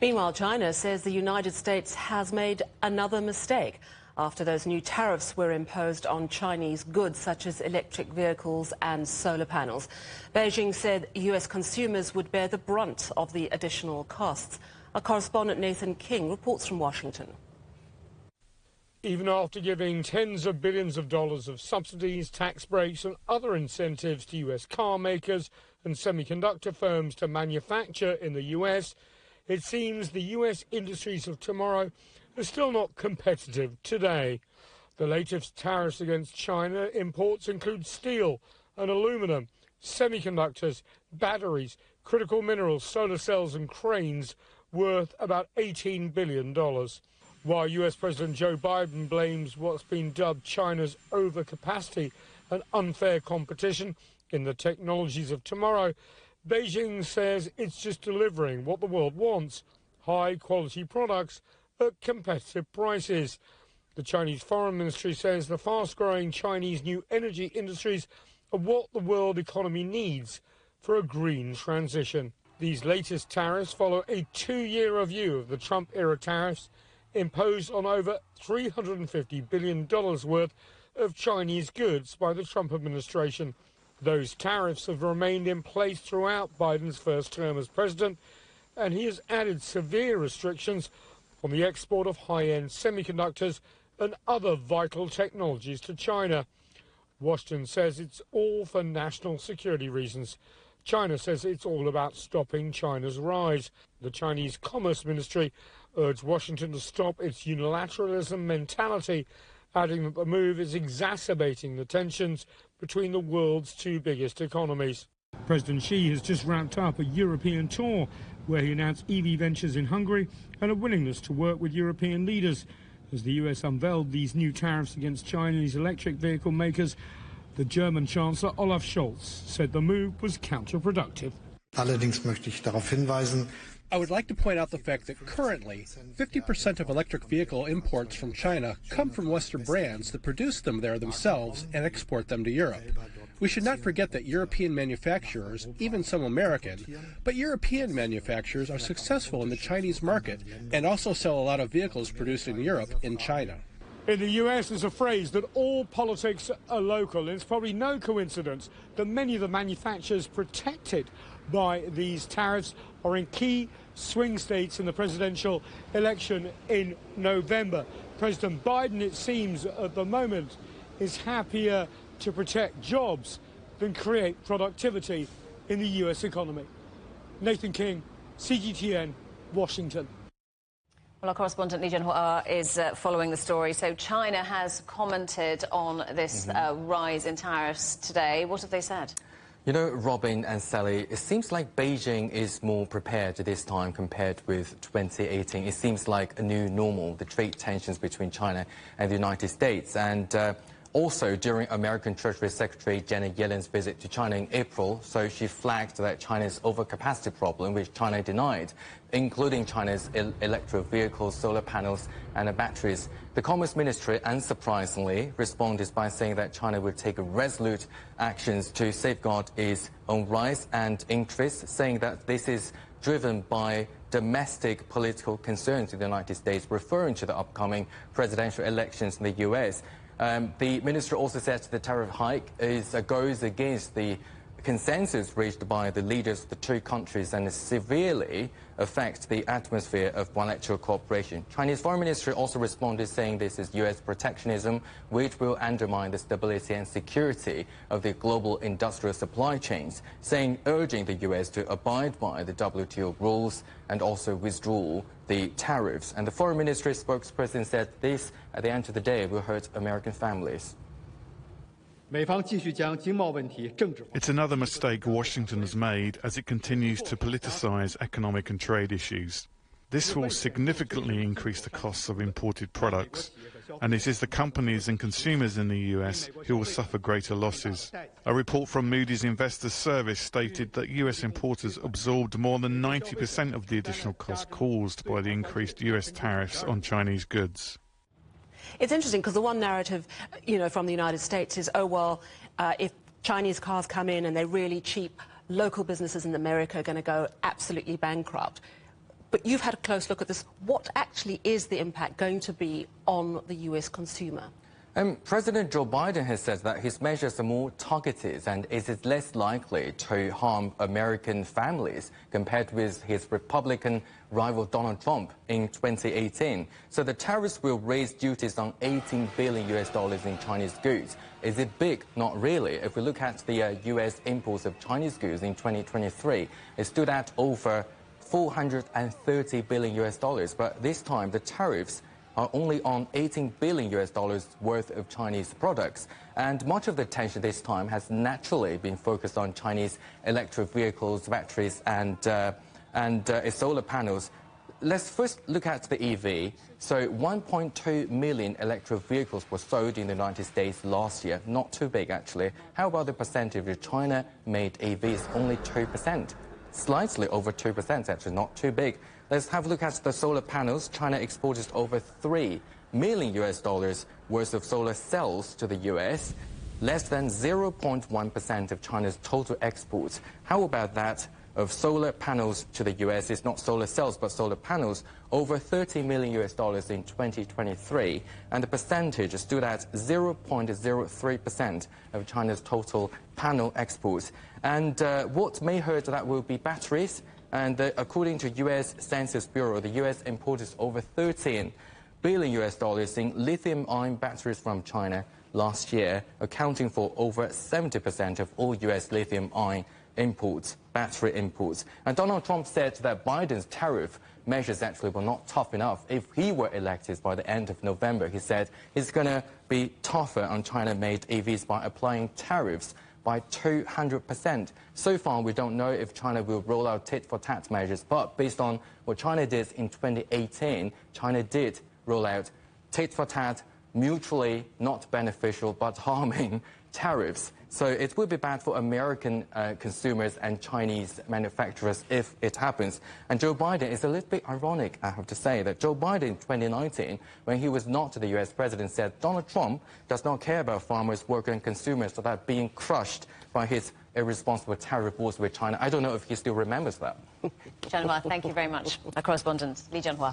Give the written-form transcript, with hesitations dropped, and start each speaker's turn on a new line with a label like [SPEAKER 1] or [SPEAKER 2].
[SPEAKER 1] Meanwhile, China says the United States has made another mistake after those new tariffs were imposed on Chinese goods such as electric vehicles and solar panels. Beijing said US consumers would bear the brunt of the additional costs. Our correspondent Nathan King reports from Washington.
[SPEAKER 2] Even after giving tens of billions of dollars of subsidies, tax breaks and other incentives to US car makers and semiconductor firms to manufacture in the US, it seems the US industries of tomorrow are still not competitive today. The latest tariffs against China imports include steel and aluminum, semiconductors, batteries, critical minerals, solar cells and cranes worth about $18 billion. While US President Joe Biden blames what's been dubbed China's overcapacity and unfair competition in the technologies of tomorrow, Beijing says it's just delivering what the world wants: high-quality products at competitive prices. The Chinese Foreign Ministry says the fast-growing Chinese new energy industries are what the world economy needs for a green transition. These latest tariffs follow a 2-year review of the Trump-era tariffs imposed on over $350 billion worth of Chinese goods by the Trump administration. Those tariffs have remained in place throughout Biden's first term as president, and he has added severe restrictions on the export of high-end semiconductors and other vital technologies to China. Washington says it's all for national security reasons. China says it's all about stopping China's rise. The Chinese Commerce Ministry urged Washington to stop its unilateralism mentality, adding that the move is exacerbating the tensions between the world's two biggest economies. President Xi has just wrapped up a European tour where he announced EV ventures in Hungary and a willingness to work with European leaders. As the US unveiled these new tariffs against Chinese electric vehicle makers, the German Chancellor Olaf Scholz said the move was counterproductive.
[SPEAKER 3] Allerdings möchte ich darauf hinweisen,
[SPEAKER 4] I would like to point out the fact that currently 50% of electric vehicle imports from China come from Western brands that produce them there themselves and export them to Europe. We should not forget that European manufacturers, even some American, but European manufacturers are successful in the Chinese market and also sell a lot of vehicles produced in Europe in China.
[SPEAKER 2] In the US, there's a phrase that all politics are local, and it's probably no coincidence that many of the manufacturers protected by these tariffs are in key swing states in the presidential election in November. President Biden, it seems, at the moment, is happier to protect jobs than create productivity in the US economy. Nathan King, CGTN, Washington.
[SPEAKER 1] Well, our correspondent Jianhua is following the story. So China has commented on this rise in tariffs today. What have they said?
[SPEAKER 5] You know, Robin and Sally, it seems like Beijing is more prepared this time compared with 2018. It seems like a new normal, the trade tensions between China and the United States. And also, during American Treasury Secretary Janet Yellen's visit to China in April, so she flagged that China's overcapacity problem, which China denied, including China's electric vehicles, solar panels and batteries. The Commerce Ministry, unsurprisingly, responded by saying that China would take resolute actions to safeguard its own rights and interests, saying that this is driven by domestic political concerns in the United States, referring to the upcoming presidential elections in the US. The minister also said the tariff hike goes against the consensus reached by the leaders of the two countries and severely affects the atmosphere of bilateral cooperation. Chinese Foreign Ministry also responded saying this is US protectionism, which will undermine the stability and security of the global industrial supply chains, urging the US to abide by the WTO rules and also withdraw the tariffs. And the Foreign Ministry spokesperson said this, at the end of the day, will hurt American families.
[SPEAKER 6] It's another mistake Washington has made as it continues to politicize economic and trade issues. This will significantly increase the costs of imported products, and it is the companies and consumers in the US who will suffer greater losses. A report from Moody's Investors Service stated that US importers absorbed more than 90% of the additional costs caused by the increased US tariffs on Chinese goods.
[SPEAKER 1] It's interesting because the one narrative, from the United States is, oh, well, if Chinese cars come in and they're really cheap, local businesses in America are going to go absolutely bankrupt. But you've had a close look at this. What actually is the impact going to be on the US consumer?
[SPEAKER 5] President Joe Biden has said that his measures are more targeted and is less likely to harm American families compared with his Republican rival Donald Trump in 2018. So the tariffs will raise duties on $18 billion in Chinese goods. Is it big? Not really. If we look at the US imports of Chinese goods in 2023, it stood at over $430 billion. But this time, the tariffs are only on $18 billion worth of Chinese products. And much of the attention this time has naturally been focused on Chinese electric vehicles, batteries, and solar panels. Let's first look at the EV. So 1.2 million electric vehicles were sold in the United States last year. Not too big, actually. How about the percentage of China-made EVs? Only 2%. Slightly over 2%, actually, not too big. Let's have a look at the solar panels. China exported over $3 million worth of solar cells to the US, less than 0.1% of China's total exports. How about that of solar panels to the US? It's not solar cells, but solar panels, over $30 million in 2023, and the percentage stood at 0.03% of China's total panel exports. And what may hurt that will be batteries. And according to US Census Bureau, the US imported over $13 billion in lithium-ion batteries from China last year, accounting for over 70% of all US lithium-ion imports, battery imports. And Donald Trump said that Biden's tariff measures actually were not tough enough. If he were elected by the end of November, he said he's going to be tougher on China-made EVs by applying tariffs by 200%. So far, we don't know if China will roll out tit-for-tat measures, but based on what China did in 2018, China did roll out tit-for-tat, mutually not beneficial but harming tariffs. So it will be bad for American consumers and Chinese manufacturers if it happens. And Joe Biden is a little bit ironic, I have to say, that Joe Biden in 2019, when he was not the US president, said Donald Trump does not care about farmers, workers and consumers that are being crushed by his irresponsible tariff wars with China. I don't know if he still remembers that.
[SPEAKER 7] Jianhua, thank you very much. Our correspondent, Jianhua.